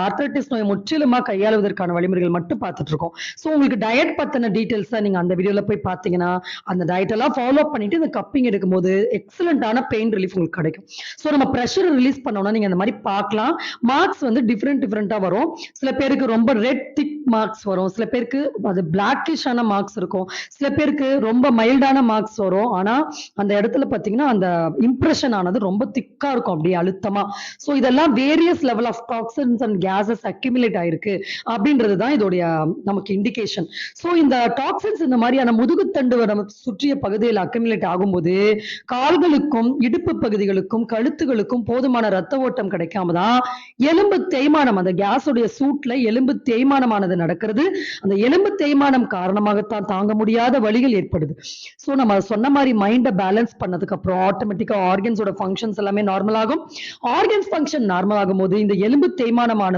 Arthritis நோயை முற்றிலுமா கையாளுவதற்கான வழிமுறைகள் மட்டும் பார்த்துட்டு இருக்கோம். ஸோ உங்களுக்கு டயட் பத்தின டீட்டெயில்ஸா நீங்க அந்த வீடியோல போய் பார்த்தீங்கன்னா, அந்த டயட் எல்லாம் ஃபாலோ பண்ணிட்டு இந்த கப்பிங் எடுக்கும்போது எக்ஸலன்ட்டான பெயின் ரிலீஃப் உங்களுக்கு கிடைக்கும். ஸோ நம்ம பிரஷர் ரிலீஸ் பண்ணோம்னா நீங்க அந்த மாரி பார்க்கலாம். மார்க்ஸ் வந்து டிஃபரெண்டா வரும். சில பேருக்கு ரொம்ப ரெட் திக் மார்க்ஸ் வரும். சில பேருக்கு அது பிளாக்கிஷான மார்க்ஸ் இருக்கும். சில பேருக்கு ரொம்ப மைல்டான மார்க்ஸ் வரும். ஆனா அந்த இடத்துல பார்த்தீங்கன்னா, அந்த இம்ப்ரஷன் ஆனது ரொம்ப திக்கா இருக்கும் அப்படியே அழுத்தமா. ஸோ இதெல்லாம் various level of toxins and gases accumulate ஆயிருக்கு அப்படின்றது தான் இதோடைய நமக்கு இண்டிகேஷன். ஸோ இந்த டாக்ஸின்ஸ் இந்த மாதிரியான முதுகுத்தண்டு நம்ம சுற்றிய பகுதியில் அக்யூமுலேட் ஆகும்போது கால்களுக்கும் இடுப்பு பகுதிகளுக்கும் கழுத்துகளுக்கும் போதுமான ரத்த ஓட்டம் கிடைக்காம தான் எலும்பு தேய்மானம், அந்த கேஸோடைய சூட்ல எலும்பு தேய்மானமானது நடக்கிறது. அந்த எலும்பு தேய்மானம் காரணமாகத்தான் தாங்க முடியாத வலிகள் ஏற்படுது. ஸோ நம்ம சொன்ன மாதிரி மைண்டை பேலன்ஸ் பண்ணதுக்கு அப்புறம் ஆட்டோமேட்டிக்கா ஆர்கன்ஸோட ஃபங்க்ஷன்ஸ் எல்லாமே நார்மல் ஆகும். ஆர்கன்ஸ் ஃபங்க்ஷன் நார்மல் ஆகும் போது இந்த எலும்பு தேய்மானமானது